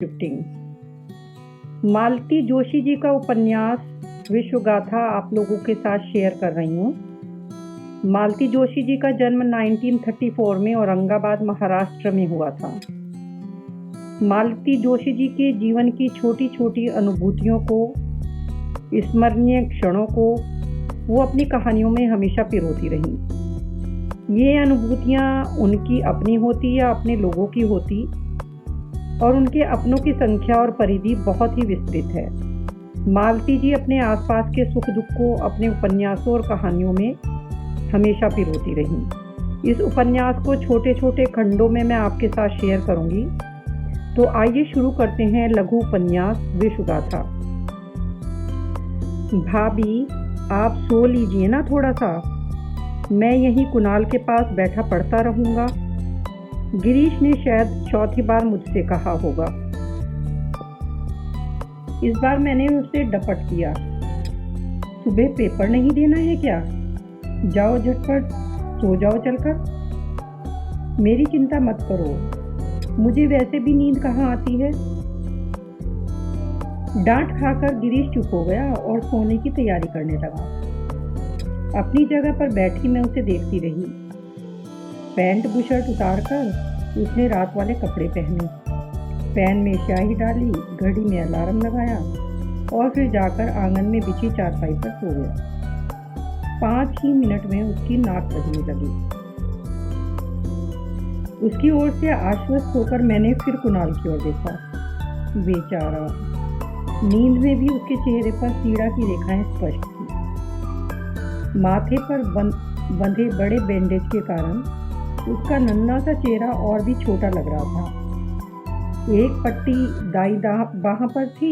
Shifting. मालती जोशी जी का उपन्यास विश्व गाथा आप लोगों के साथ शेयर कर रही हूँ। मालती जोशी जी का जन्म 1934 में औरंगाबाद महाराष्ट्र में हुआ था। मालती जोशी जी के जीवन की छोटी छोटी अनुभूतियों को, स्मरणीय क्षणों को वो अपनी कहानियों में हमेशा पिरोती रही। ये अनुभूतियाँ उनकी अपनी होती या अपने लोगों की होती, और उनके अपनों की संख्या और परिधि बहुत ही विस्तृत है। मालती जी अपने आसपास के सुख दुख को अपने उपन्यासों और कहानियों में हमेशा पिरोती रहीं। इस उपन्यास को छोटे छोटे खंडों में मैं आपके साथ शेयर करूंगी। तो आइए शुरू करते हैं लघु उपन्यास विश्वगाथा। भाभी, आप सो लीजिए ना थोड़ा सा, मैं यहीं कुणाल के पास बैठा पढ़ता रहूंगा। गिरीश ने शायद चौथी बार मुझसे कहा होगा। इस बार मैंने उसे डपट दिया। सुबह पेपर नहीं देना है क्या? जाओ झटपट सो जाओ चलकर। मेरी चिंता मत करो, मुझे वैसे भी नींद कहाँ आती है। डांट खाकर गिरीश चुप हो गया और सोने की तैयारी करने लगा। अपनी जगह पर बैठी मैं उसे देखती रही। पैंट बुशर्ट उतारकर उसने रात वाले कपड़े पहने, पैन में स्याही डाली, घड़ी में अलार्म लगाया और फिर जाकर आंगन में बिछी चारपाई पर सो गया। 5 ही मिनट में उसकी नाक बजने लगी। उसकी ओर से आश्वस्त होकर मैंने फिर कुणाल की ओर देखा। बेचारा, नींद में भी उसके चेहरे पर पीड़ा की रेखाएं स्पष्ट थी। माथे पर बंधे बड़े बैंडेज के कारण उसका नन्हा सा चेहरा और भी छोटा लग रहा था। एक पट्टी दाई बाह पर थी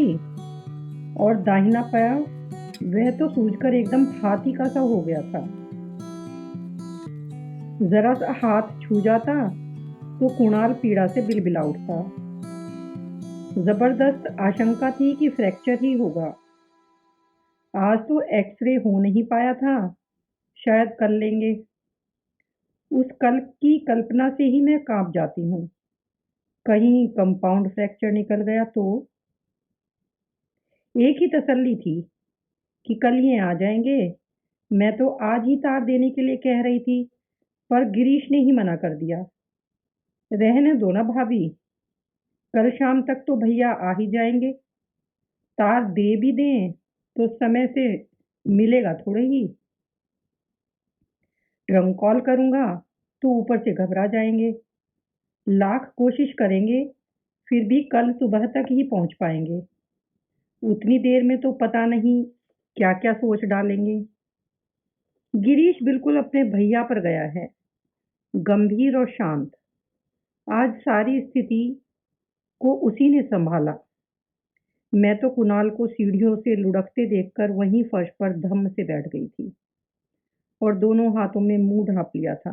और दाहिना पैर वह तो सूजकर एकदम हाथी का सा हो गया था। जरा सा हाथ छू जाता तो कुणाल पीड़ा से बिलबिला उठता। जबरदस्त आशंका थी कि फ्रैक्चर ही होगा। आज तो एक्सरे हो नहीं पाया था, शायद कर लेंगे। उस कल की कल्पना से ही मैं कांप जाती हूँ। कहीं कंपाउंड फ्रैक्चर निकल गया तो। एक ही तसल्ली थी कि कल ये आ जाएंगे। मैं तो आज ही तार देने के लिए कह रही थी, पर गिरीश ने ही मना कर दिया। रहने दो ना भाभी, कल शाम तक तो भैया आ ही जाएंगे। तार दे भी दें तो समय से मिलेगा थोड़े ही। ट्रंक कॉल करूंगा तो ऊपर से घबरा जाएंगे। लाख कोशिश करेंगे फिर भी कल सुबह तक ही पहुंच पाएंगे। उतनी देर में तो पता नहीं क्या क्या सोच डालेंगे। गिरीश बिल्कुल अपने भैया पर गया है, गंभीर और शांत। आज सारी स्थिति को उसी ने संभाला। मैं तो कुणाल को सीढ़ियों से लुढ़कते देखकर वहीं फर्श पर धम्म से बैठ गई थी और दोनों हाथों में मुंह ढांप लिया था।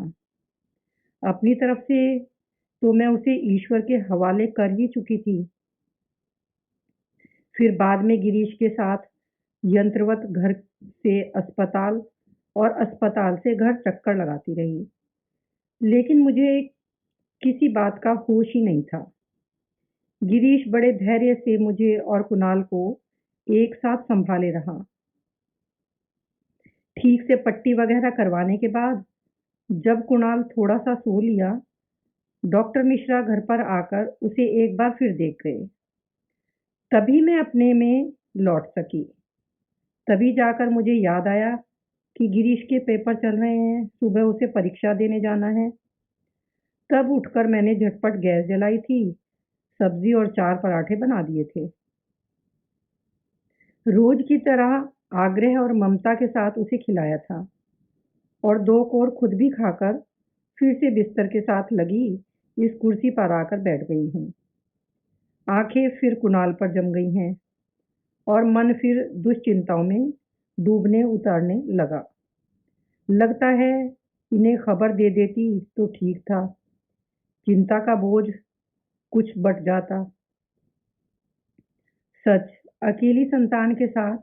अपनी तरफ से तो मैं उसे ईश्वर के हवाले कर ही चुकी थी। फिर बाद में गिरीश के साथ यंत्रवत घर से अस्पताल और अस्पताल से घर चक्कर लगाती रही, लेकिन मुझे किसी बात का होश ही नहीं था। गिरीश बड़े धैर्य से मुझे और कुणाल को एक साथ संभाले रहा। ठीक से पट्टी वगैरह करवाने के बाद जब कुणाल थोड़ा सा सो लिया, डॉक्टर मिश्रा घर पर आकर उसे एक बार फिर देख गए। तभी मैं अपने में लौट सकी। तभी जाकर मुझे याद आया कि गिरीश के पेपर चल रहे हैं, सुबह उसे परीक्षा देने जाना है। तब उठकर मैंने झटपट गैस जलाई थी, सब्जी और 4 पराठे बना दिए थे। रोज की तरह आग्रह और ममता के साथ उसे खिलाया था और 2 कोर खुद भी खाकर फिर से बिस्तर के साथ लगी इस कुर्सी पर आकर बैठ गई हूँ। आंखें फिर कुणाल पर जम गई हैं और मन फिर दुश्चिंताओं में डूबने उतरने लगा। लगता है इन्हें खबर दे देती तो ठीक था, चिंता का बोझ कुछ बट जाता। सच, अकेली संतान के साथ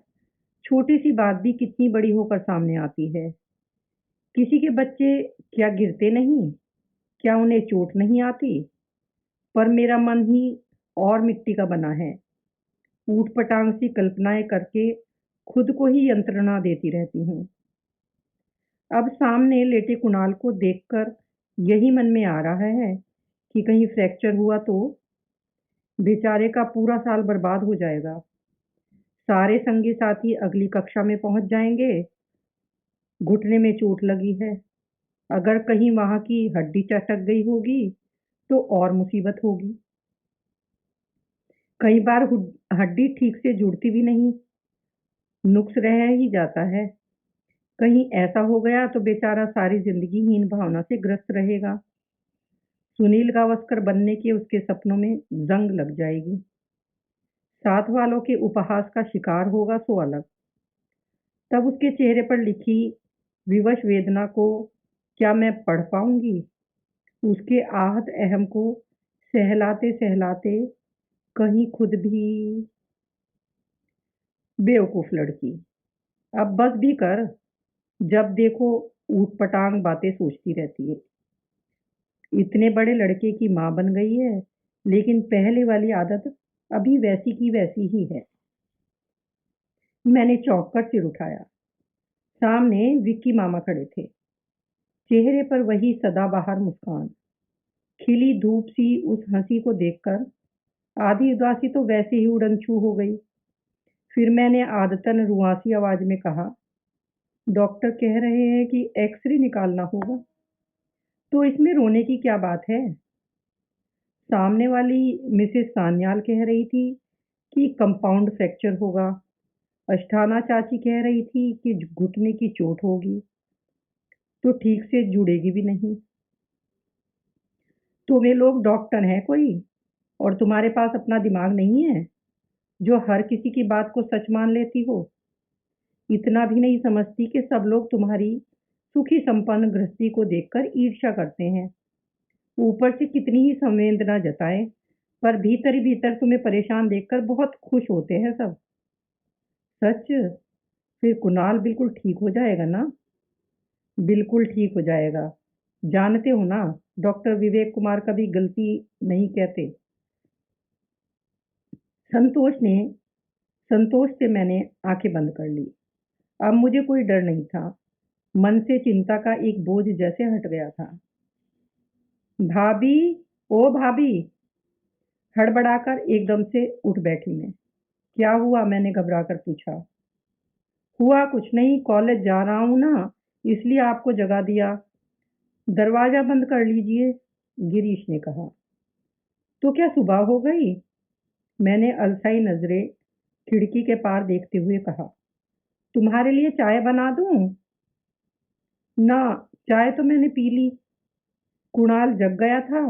छोटी सी बात भी कितनी बड़ी होकर सामने आती है। किसी के बच्चे क्या गिरते नहीं, क्या उन्हें चोट नहीं आती? पर मेरा मन ही और मिट्टी का बना है। ऊटपटांग सी कल्पनाएं करके खुद को ही यंत्रणा देती रहती हूँ। अब सामने लेटे कुणाल को देखकर यही मन में आ रहा है कि कहीं फ्रैक्चर हुआ तो बेचारे का पूरा साल बर्बाद हो जाएगा। सारे संगी साथी अगली कक्षा में पहुंच जाएंगे। घुटने में चोट लगी है, अगर कहीं वहां की हड्डी चटक गई होगी तो और मुसीबत होगी। कई बार हड्डी ठीक से जुड़ती भी नहीं, नुक्स रह ही जाता है। कहीं ऐसा हो गया तो बेचारा सारी जिंदगी हीन भावना से ग्रस्त रहेगा। सुनील गावस्कर बनने के उसके सपनों में जंग लग जाएगी। साथ वालों के उपहास का शिकार होगा सो अलग। तब उसके चेहरे पर लिखी विवश वेदना को क्या मैं पढ़ पाऊंगी? उसके आहत अहम को सहलाते सहलाते कहीं खुद भी। बेवकूफ लड़की, अब बस भी कर। जब देखो ऊटपटांग बातें सोचती रहती है। इतने बड़े लड़के की माँ बन गई है, लेकिन पहले वाली आदत अभी वैसी की वैसी ही है। मैंने चौंक कर सिर उठाया। सामने विक्की मामा खड़े थे, चेहरे पर वही सदाबहार मुस्कान। खिली धूप सी उस हंसी को देखकर आधी उदासी तो वैसे ही उड़न छू हो गई। फिर मैंने आदतन रुआसी आवाज में कहा, डॉक्टर कह रहे हैं कि एक्सरे निकालना होगा। तो इसमें रोने की क्या बात है? सामने वाली मिसेस सान्याल कह रही थी कि कंपाउंड फ्रैक्चर होगा। अष्टाना चाची कह रही थी कि घुटने की चोट होगी तो ठीक से जुड़ेगी भी नहीं। तुम्हें लोग डॉक्टर हैं कोई, और तुम्हारे पास अपना दिमाग नहीं है जो हर किसी की बात को सच मान लेती हो? इतना भी नहीं समझती कि सब लोग तुम्हारी सुखी संपन्न गृहस्थी को देखकर ईर्ष्या करते हैं। ऊपर से कितनी ही संवेदना जताएं, पर भीतर ही भीतर तुम्हें परेशान देखकर बहुत खुश होते हैं सब। सच? फिर कुणाल बिल्कुल ठीक हो जाएगा ना? बिल्कुल ठीक हो जाएगा। जानते हो ना, डॉक्टर विवेक कुमार कभी गलती नहीं कहते। संतोष ने संतोष से मैंने आंखें बंद कर ली। अब मुझे कोई डर नहीं था। मन से चिंता का एक बोझ जैसे हट गया था। भाभी, ओ भाभी, हड़बड़ाकर एकदम से उठ बैठी मैं। क्या हुआ? मैंने घबराकर पूछा। हुआ कुछ नहीं, कॉलेज जा रहा हूं ना, इसलिए आपको जगा दिया। दरवाजा बंद कर लीजिए, गिरीश ने कहा। तो क्या सुबह हो गई? मैंने अलसाई नजरें खिड़की के पार देखते हुए कहा। तुम्हारे लिए चाय बना दूं? ना, चाय तो मैंने पी ली। कुणाल जग गया था,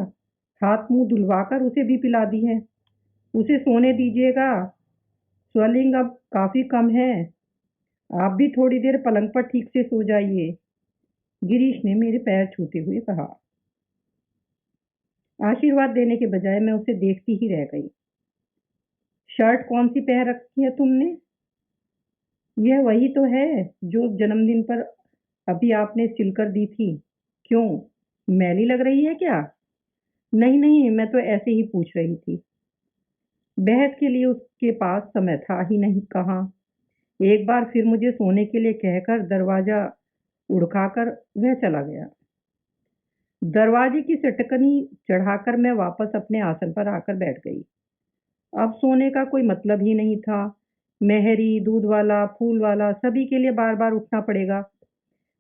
हाथ मुंह धुलवाकर उसे भी पिला दी है। उसे सोने दीजिएगा, स्वेलिंग अब काफी कम है। आप भी थोड़ी देर पलंग पर ठीक से सो जाइए, गिरीश ने मेरे पैर छूते हुए कहा। आशीर्वाद देने के बजाय मैं उसे देखती ही रह गई। शर्ट कौन सी पहन रखी है तुमने? यह वही तो है जो जन्मदिन पर अभी आपने सिलकर दी थी। क्यों, मैली लग रही है क्या? नहीं नहीं, मैं तो ऐसे ही पूछ रही थी। बहस के लिए उसके पास समय था ही नहीं कहाँ। एक बार फिर मुझे सोने के लिए कहकर दरवाजा उड़काकर वह चला गया। दरवाजे की सटकनी चढ़ाकर मैं वापस अपने आसन पर आकर बैठ गई। अब सोने का कोई मतलब ही नहीं था। मेहरी, दूध वाला, फूल वाला, सभी के लिए बार बार उठना पड़ेगा।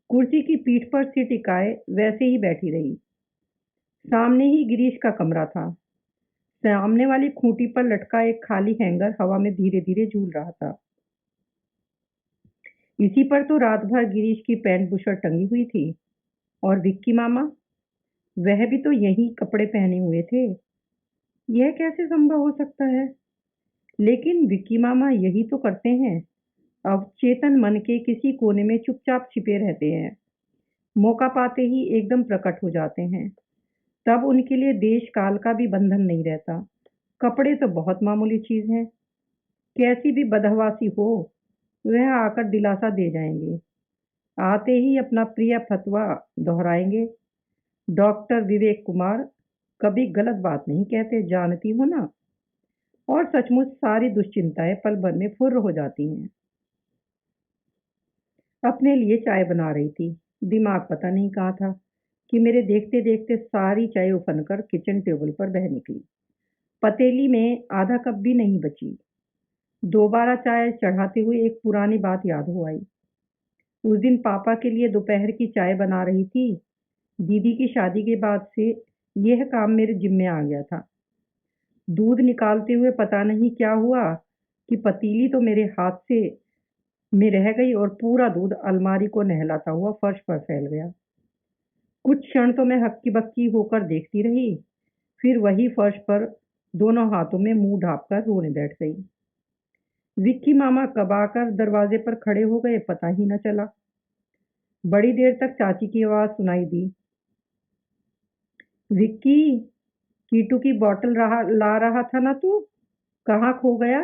कुर्सी की पीठ पर सिर टिकाए वैसे ही बैठी रही। सामने ही गिरीश का कमरा था। सामने वाली खूंटी पर लटका एक खाली हैंगर हवा में धीरे धीरे झूल रहा था। इसी पर तो रात भर गिरीश की पैंट बुशर्ट टंगी हुई थी। और विक्की मामा, वह भी तो यही कपड़े पहने हुए थे। यह कैसे संभव हो सकता है? लेकिन विक्की मामा यही तो करते हैं। अवचेतन मन के किसी कोने में चुपचाप छिपे रहते हैं, मौका पाते ही एकदम प्रकट हो जाते हैं। तब उनके लिए देश काल का भी बंधन नहीं रहता। कपड़े तो बहुत मामूली चीज है। कैसी भी बदहवासी हो, वह आकर दिलासा दे जाएंगे। आते ही अपना प्रिय फतवा दोहराएंगे। डॉक्टर विवेक कुमार कभी गलत बात नहीं कहते, जानती हो ना। और सचमुच सारी दुश्चिंताएं पल भर में फुर्र हो जाती हैं। अपने लिए चाय बना रही थी। दिमाग पता नहीं कहाँ था कि मेरे देखते देखते सारी चाय उफनकर किचन टेबल पर बह निकली। पतीली में आधा कप भी नहीं बची। दोबारा चाय चढ़ाते हुए एक पुरानी बात याद हो आई। उस दिन पापा के लिए दोपहर की चाय बना रही थी। दीदी की शादी के बाद से यह काम मेरे जिम्मे आ गया था। दूध निकालते हुए पता नहीं क्या हुआ कि पतीली तो मेरे हाथ से में रह गई और पूरा दूध अलमारी को नहलाता हुआ फर्श पर फैल गया। कुछ क्षण तो मैं हक्की बक्की होकर देखती रही, फिर वही फर्श पर दोनों हाथों में मुंह ढांपकर रोने बैठ गई। विक्की मामा कब आकर दरवाजे पर खड़े हो गए पता ही न चला। बड़ी देर तक चाची की आवाज सुनाई दी। विक्की, कीटू की बोतल ला रहा था ना तू? कहाँ खो गया?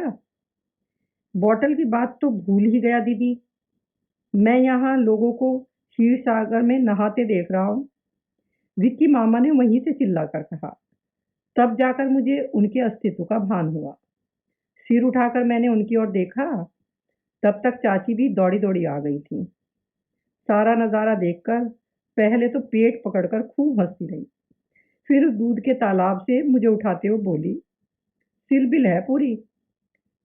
बोतल की बात तो भूल ही गया दीदी। मैं यहाँ लोगों को क्षीर सागर में नहाते देख रहा हूँ। विक्की मामा ने वहीं से चिल्लाकर कहा। तब जाकर मुझे उनके अस्तित्व का भान हुआ। सिर उठाकर मैंने उनकी ओर देखा। तब तक चाची भी दौड़ी दौड़ी आ गई थी। सारा नज़ारा देखकर पहले तो पेट पकड़कर खूब हंसती रही, फिर दूध के तालाब से मुझे उठाते हुए बोली, सिलबिल है पूरी।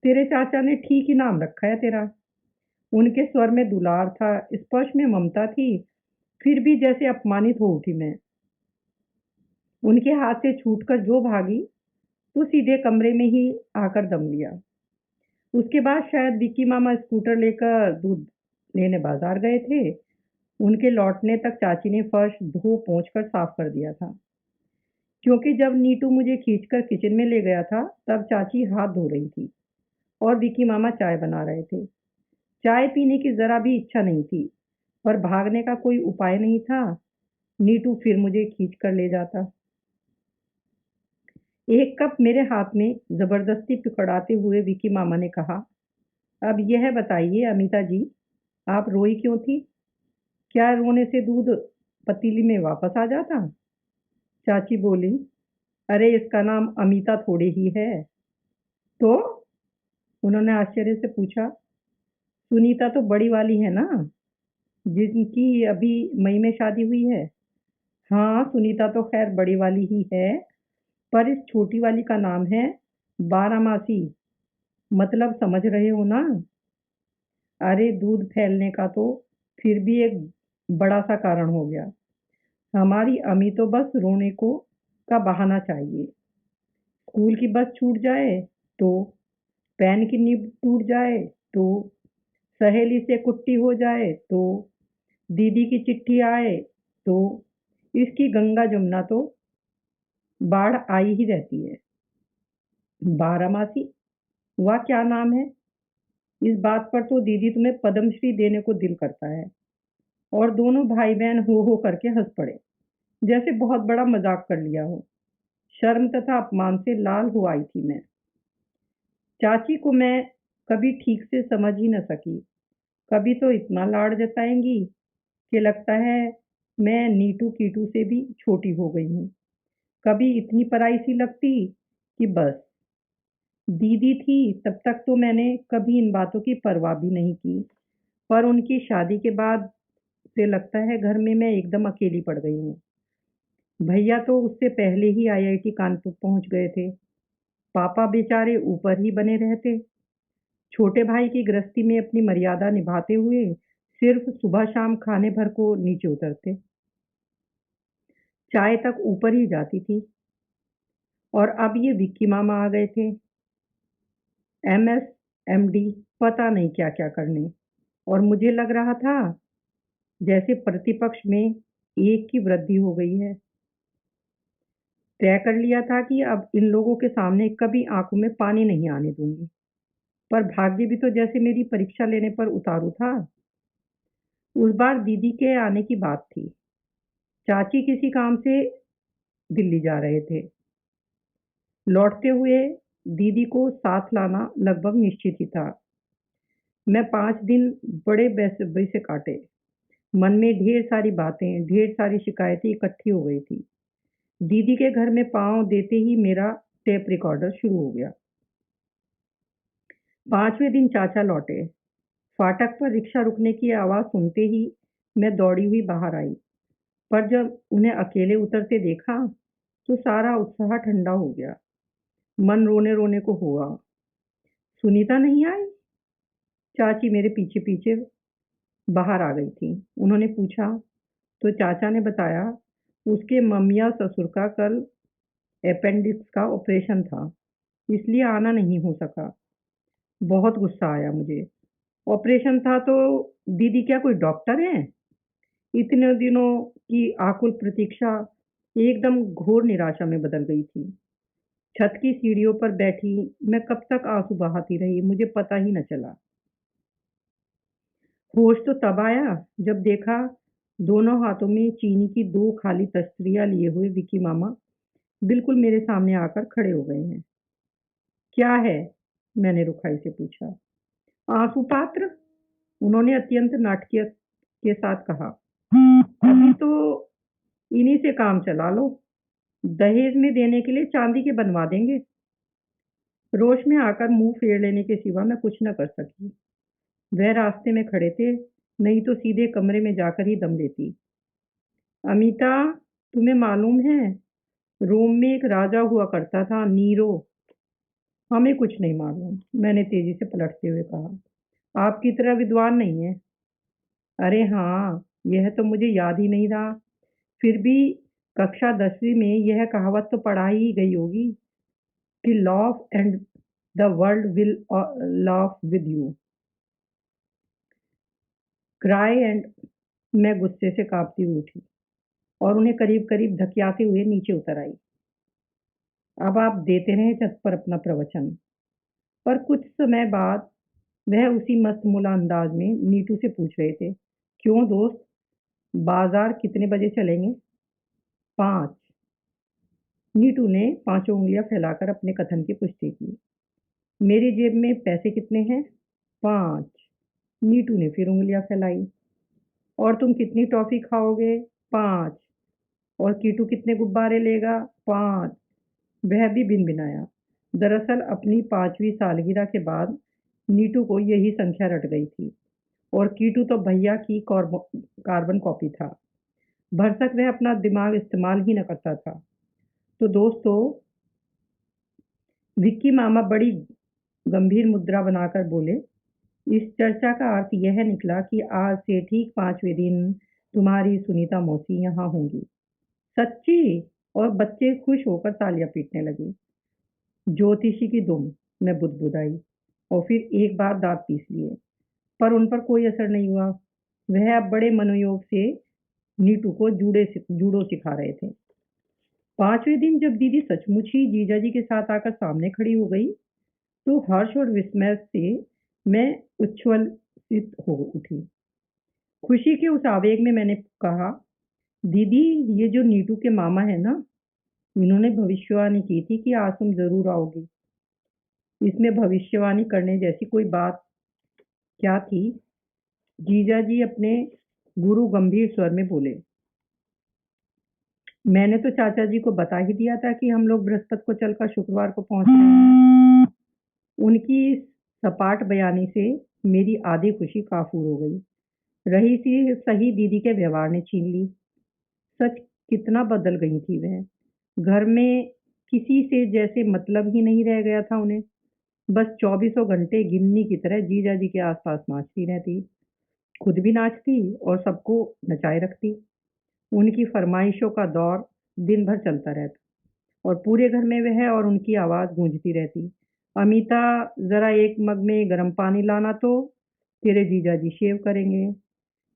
तेरे चाचा ने ठीक ही नाम रखा है तेरा। उनके स्वर में दुलार था, स्पर्श में ममता थी। फिर भी जैसे अपमानित हो उठी मैं। उनके हाथ से छूटकर जो भागी तो सीधे कमरे में ही आकर दम लिया। उसके बाद शायद विक्की मामा स्कूटर लेकर दूध लेने बाजार गए थे। उनके लौटने तक चाची ने फर्श धो पोंछ कर साफ कर दिया था, क्योंकि जब नीटू मुझे खींचकर किचन में ले गया था तब चाची हाथ धो रही थी और विक्की मामा चाय बना रहे थे। चाय पीने की जरा भी इच्छा नहीं थी, पर भागने का कोई उपाय नहीं था। नीटू फिर मुझे खींच कर ले जाता। एक कप मेरे हाथ में जबरदस्ती पकड़ाते हुए विक्की मामा ने कहा, अब यह बताइए अमिता जी, आप रोई क्यों थी? क्या रोने से दूध पतीली में वापस आ जाता? चाची बोली, अरे इसका नाम अमिता थोड़े ही है। तो उन्होंने आश्चर्य से पूछा, सुनीता तो बड़ी वाली है ना, जिनकी अभी मई में शादी हुई है। हाँ, सुनीता तो खैर बड़ी वाली ही है, पर इस छोटी वाली का नाम है बारामासी। मतलब समझ रहे हो ना? अरे दूध फैलने का तो फिर भी एक बड़ा सा कारण हो गया। हमारी अम्मी तो बस रोने को का बहाना चाहिए। स्कूल की बस छूट जाए तो, पेन की निब टूट जाए तो, सहेली से कुट्टी हो जाए तो, दीदी की चिट्ठी आए तो, इसकी गंगा जमुना तो बाढ़ आई ही रहती है। बारामासी, वह क्या नाम है? इस बात पर तो दीदी तुम्हें पद्मश्री देने को दिल करता है। और दोनों भाई बहन हो करके हंस पड़े, जैसे बहुत बड़ा मजाक कर लिया हो। शर्म तथा अपमान से लाल हो आई थी मैं। चाची को मैं कभी ठीक से समझ ही न सकी। कभी तो इतना लाड़ जताएंगी कि लगता है मैं नीटू कीटू से भी छोटी हो गई हूँ। कभी इतनी पराई सी लगती कि बस। दीदी थी तब तक तो मैंने कभी इन बातों की परवाह भी नहीं की, पर उनकी शादी के बाद से लगता है घर में मैं एकदम अकेली पड़ गई हूँ। भैया तो उससे पहले ही आईआईटी कानपुर पहुंच गए थे। पापा बेचारे ऊपर ही बने रहते। छोटे भाई की गृहस्थी में अपनी मर्यादा निभाते हुए सिर्फ सुबह शाम खाने भर को नीचे उतरते। चाय तक ऊपर ही जाती थी। और अब ये विक्की मामा आ गए थे, एमएस एमडी, पता नहीं क्या क्या करने। और मुझे लग रहा था जैसे प्रतिपक्ष में एक की वृद्धि हो गई है। तय कर लिया था कि अब इन लोगों के सामने कभी आंखों में पानी नहीं आने दूंगी। पर भाग्य भी तो जैसे मेरी परीक्षा लेने पर उतारू था। उस बार दीदी के आने की बात थी। चाची किसी काम से दिल्ली जा रहे थे। लौटते हुए दीदी को साथ लाना लगभग निश्चित ही था। मैं 5 दिन बड़े बेसब्री से काटे। मन में ढेर सारी बातें, ढेर सारी शिकायतें इकट्ठी हो गई थी। दीदी के घर में पाँव देते ही मेरा टेप रिकॉर्डर शुरू हो गया। 5वें दिन चाचा लौटे। फाटक पर रिक्शा रुकने की आवाज़ सुनते ही मैं दौड़ी हुई बाहर आई, पर जब उन्हें अकेले उतरते देखा, तो सारा उत्साह ठंडा हो गया। मन रोने-रोने को हुआ। सुनीता नहीं आई? चाची मेरे पीछे-पीछे बाहर आ गई थी। उन्होंने पूछा, तो चाचा ने बताया, उसके मम्मिया ससुर का कल अपेंडिक्स का ऑपरेशन था, इसलिए आना नहीं हो सका। बहुत गुस्सा आया मुझे। ऑपरेशन था तो दीदी क्या कोई डॉक्टर हैं? इतने दिनों की आकुल प्रतीक्षा एकदम घोर निराशा में बदल गई थी। छत की सीढ़ियों पर बैठी मैं कब तक आंसू बहाती रही, मुझे पता ही न चला। होश तो तब आया जब देखा दोनों हाथों में चीनी की 2 खाली तस्तरियाँ लिए हुए विकी मामा बिल्कुल मेरे सामने आकर खड़े हो गए हैं। क्या है? मैंने रुखाई से पूछा। आंसू पात्र? उन्होंने अत्यंत नाटकीय के साथ कहा। अभी तो इन्हीं से काम चला लो। दहेज में देने के लिए चांदी के बनवा देंगे। रोश में आकर मुंह फेर लेने के सिवा मैं कुछ न कर सकी। वह रास्ते में खड़े थे, नहीं तो सीधे कमरे में जाकर ही दम लेती। अमीता, तुम्हें मालूम है, रोम में एक राजा हुआ करता था, नीरो। हमें कुछ नहीं मालूम, मैंने तेजी से पलटते हुए कहा। आपकी तरह विद्वान नहीं है। अरे हाँ, यह तो मुझे याद ही नहीं रहा। फिर भी कक्षा 10वीं में यह कहावत तो पढ़ाई ही गई होगी कि laugh and the world will laugh with you. Cry and मैं गुस्से से कांपती हुई उठी और उन्हें करीब करीब धकियाते हुए नीचे उतर आई। अब आप देते रहें छत पर अपना प्रवचन। पर कुछ समय बाद वह उसी मस्तमुला अंदाज में नीटू से पूछ रहे थे, क्यों दोस्त, बाजार कितने बजे चलेंगे? 5। नीटू ने पांचों उंगलियां फैलाकर अपने कथन की पुष्टि की। मेरी जेब में पैसे कितने हैं? 5। नीटू ने फिर उंगलियां फैलाई। और तुम कितनी टॉफी खाओगे? 5। और कीटू कितने गुब्बारे लेगा? 5। वह भी भिनभिनाया। दरअसल अपनी 5वीं सालगिरह के बाद नीटू को यही संख्या रट गई थी और कीटू तो भैया की कार्बन कॉपी था। भरसक वह अपना दिमाग इस्तेमाल ही न करता था। तो दोस्तों, विक्की मामा बड़ी गंभीर मुद्रा बनाकर बोले, इस चर्चा का अर्थ यह निकला कि आज से ठीक 5वें दिन तुम्हारी सुनीता मौसी यहाँ होंगी। सच्ची? और बच्चे खुश होकर तालियां पीटने लगे। ज्योतिषी की दुम, मैं बुदबुदाई और फिर एक बार दांत पीस लिए, पर उन पर कोई असर नहीं हुआ। वह अब बड़े मनोयोग से नीटू को जूडो सिखा रहे थे। 5वें दिन जब दीदी सचमुच ही जीजाजी के साथ आकर सामने खड़ी हो गई, तो हर्ष और विस्मय से मैं उच्छ्वसित हो उठी। खुशी के उस आवेग में मैंने कहा, दीदी, ये जो नीटू के मामा है ना, इन्होंने भविष्यवाणी की थी कि आज तुम जरूर आओगी। इसमें भविष्यवाणी करने जैसी कोई बात क्या थी? जीजाजी अपने गुरु गंभीर स्वर में बोले, मैंने तो चाचा जी को बता ही दिया था कि हम लोग बृहस्पति को चलकर शुक्रवार को पहुंच रहे हैं। उनकी सपाट बयानी से मेरी आधी खुशी काफूर हो गई। रही सी सही दीदी के व्यवहार ने छीन ली। सच कितना बदल गई थी वह। घर में किसी से जैसे मतलब ही नहीं रह गया था उन्हें। बस चौबीसों घंटे गिन्नी की तरह जीजाजी के आसपास नाचती रहती, खुद भी नाचती और सबको नचाए रखती। उनकी फरमाइशों का दौर दिन भर चलता रहता और पूरे घर में वह और उनकी आवाज़ गूंजती रहती। अमीता, ज़रा एक मग में गर्म पानी लाना तो, तेरे जीजाजी शेव करेंगे।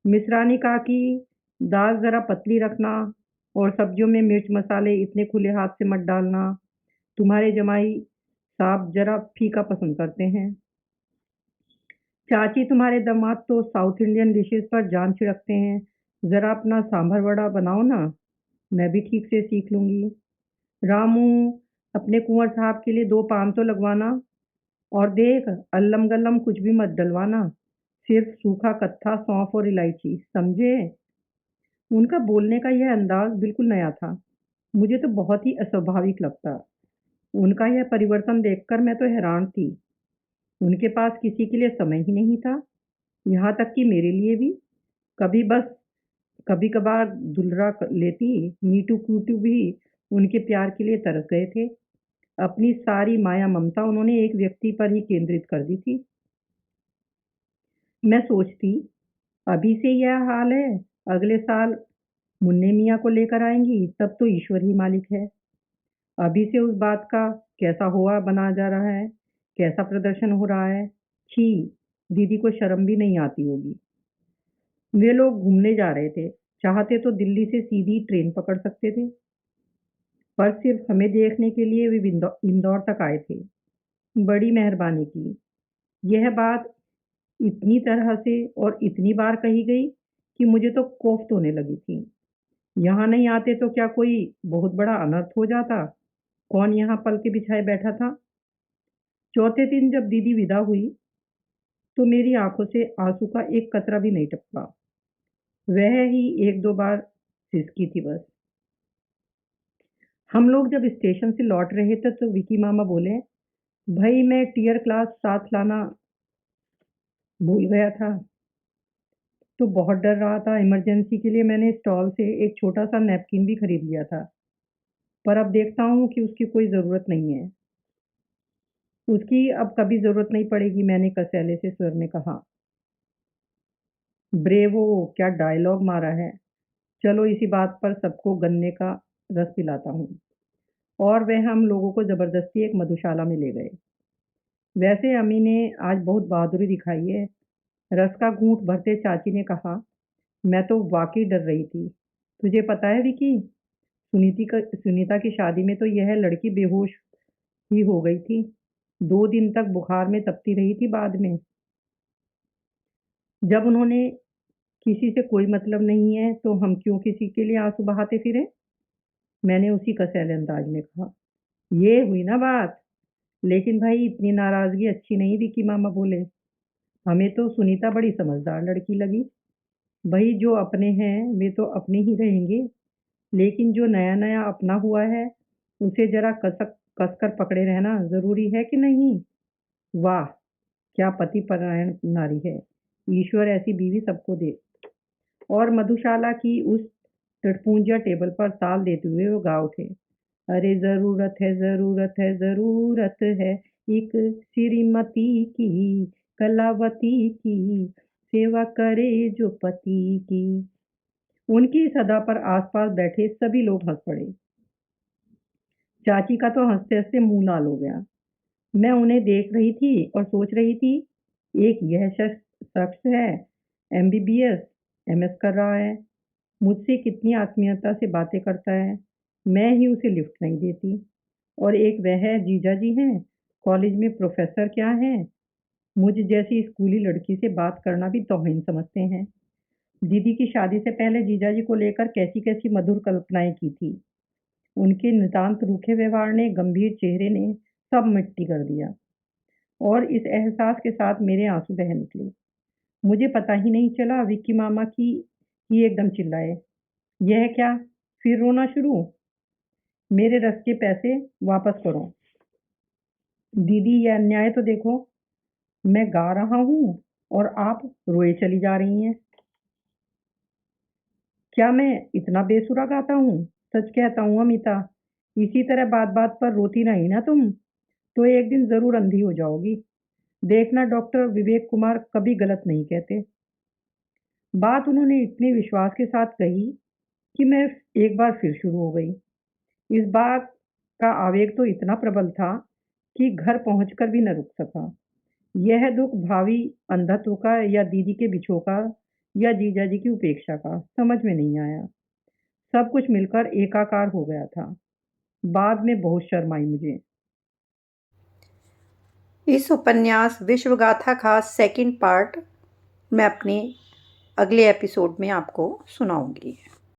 मिश्रानी काकी, दाल ज़रा पतली रखना और सब्जियों में मिर्च मसाले इतने खुले हाथ से मत डालना, तुम्हारे जमाई साहब ज़रा फीका पसंद करते हैं। चाची, तुम्हारे दामाद तो साउथ इंडियन डिशेस पर जान छिड़कते हैं, ज़रा अपना सांभर वड़ा बनाओ ना, मैं भी ठीक से सीख लूँगी। रामू, अपने कुंवर साहब के लिए 2 पान तो लगवाना और देख, अल्लम गल्लम कुछ भी मत डलवाना, सिर्फ सूखा कत्था, सौंफ और इलायची, समझे? उनका बोलने का यह अंदाज बिल्कुल नया था। मुझे तो बहुत ही अस्वाभाविक लगता। उनका यह परिवर्तन देखकर मैं तो हैरान थी। उनके पास किसी के लिए समय ही नहीं था, यहाँ तक कि मेरे लिए भी। कभी बस कभी कभार दुलरा लेती, नीटू क्यूटू भी उनके प्यार के लिए तरस गए थे। अपनी सारी माया ममता उन्होंने एक व्यक्ति पर ही केंद्रित कर दी थी। मैं सोचती, अभी से यह हाल है, अगले साल मुन्ने मियाँ को लेकर आएंगी, तब तो ईश्वर ही मालिक है। अभी से उस बात का कैसा हुआ बना जा रहा है, कैसा प्रदर्शन हो रहा है। छी, दीदी को शर्म भी नहीं आती होगी। वे लोग घूमने जा रहे थे, चाहते तो दिल्ली से सीधी ट्रेन पकड़ सकते थे, पर सिर्फ हमें देखने के लिए वे इंदौर तक आए थे। बड़ी मेहरबानी की। यह बात इतनी तरह से और इतनी बार कही गई कि मुझे तो कोफ्त होने लगी थी। यहाँ नहीं आते तो क्या कोई बहुत बड़ा अनर्थ हो जाता? कौन यहाँ पल के बिछाए बैठा था? चौथे दिन जब दीदी विदा हुई तो मेरी आंखों से आंसू का एक कतरा भी नहीं टपका। वह ही एक दो बार सिसकी थी बस। हम लोग जब स्टेशन से लौट रहे थे तो विकी मामा बोले, भाई मैं टीयर क्लास साथ लाना भूल गया था, तो बहुत डर रहा था। इमरजेंसी के लिए मैंने स्टॉल से एक छोटा सा नैपकिन भी खरीद लिया था, पर अब देखता हूँ कि उसकी कोई ज़रूरत नहीं है। उसकी अब कभी ज़रूरत नहीं पड़ेगी, मैंने कसैले से स्वर में कहा। ब्रेवो, क्या डायलॉग मारा है। चलो इसी बात पर सबको गन्ने का रस पिलाता हूँ। और वह हम लोगों को ज़बरदस्ती एक मधुशाला में ले गए। वैसे अम्मी ने आज बहुत बहादुरी दिखाई है। रस का घूंट भरते चाची ने कहा, मैं तो वाकई डर रही थी। तुझे पता है विकी, सुनीता की शादी में तो यह लड़की बेहोश ही हो गई थी। 2 दिन तक बुखार में तपती रही थी। बाद में जब उन्होंने किसी से कोई मतलब नहीं है तो हम क्यों किसी के लिए आंसू बहाते फिरें? मैंने उसी कसैले अंदाज में कहा। ये हुई ना बात। लेकिन भाई इतनी नाराजगी अच्छी नहीं, विकी मामा बोले। हमें तो सुनीता बड़ी समझदार लड़की लगी। भाई जो अपने हैं वे तो अपने ही रहेंगे, लेकिन जो नया नया अपना हुआ है उसे जरा कसकर पकड़े रहना जरूरी है कि नहीं? वाह, क्या पति परायण नारी है। ईश्वर ऐसी बीवी सबको दे। और मधुशाला की उस तड़पूंजिया टेबल पर ताल देते हुए वो गा उठे, अरे ज़रूरत है ज़रूरत है ज़रूरत है एक श्रीमती की, कलावती की, सेवा करे जो पति की। उनकी इस अदा पर आसपास बैठे सभी लोग हंस पड़े। चाची का तो हंसते हंसते मुंह लाल हो गया। मैं उन्हें देख रही थी और सोच रही थी, एक यह शख्स है, एमबीबीएस एमएस कर रहा है, मुझसे कितनी आत्मीयता से बातें करता है, मैं ही उसे लिफ्ट नहीं देती। और एक वह जीजा जी हैं, कॉलेज में प्रोफेसर क्या हैं, मुझ जैसी स्कूली लड़की से बात करना भी तौहीन समझते हैं। दीदी की शादी से पहले जीजा जी को लेकर कैसी कैसी मधुर कल्पनाएं की थी। उनके नितांत रूखे व्यवहार ने, गंभीर चेहरे ने सब मिट्टी कर दिया। और इस एहसास के साथ मेरे आंसू बह निकले। मुझे पता ही नहीं चला, विक्की मामा की ही एकदम चिल्लाए, यह क्या, फिर रोना शुरू? मेरे रस के पैसे वापस करो। दीदी ये अन्याय तो देखो, मैं गा रहा हूँ और आप रोए चली जा रही हैं। क्या मैं इतना बेसुरा गाता हूँ? सच कहता हूँ अमिता, इसी तरह बात बात पर रोती रही ना तुम, तो एक दिन जरूर अंधी हो जाओगी। देखना, डॉक्टर विवेक कुमार कभी गलत नहीं कहते। बात उन्होंने इतने विश्वास के साथ कही कि मैं एक बार फिर शुरू हो गई। इस बात का आवेग तो इतना प्रबल था कि घर पहुंचकर भी न रुक सका। यह दुख भावी अंधत्व का या दीदी के बिछोह का या जीजा जी की उपेक्षा का, समझ में नहीं आया। सब कुछ मिलकर एकाकार हो गया था। बाद में बहुत शर्म आई मुझे। इस उपन्यास विश्वगाथा का सेकंड पार्ट मैं अपने अगले एपिसोड में आपको सुनाऊंगी।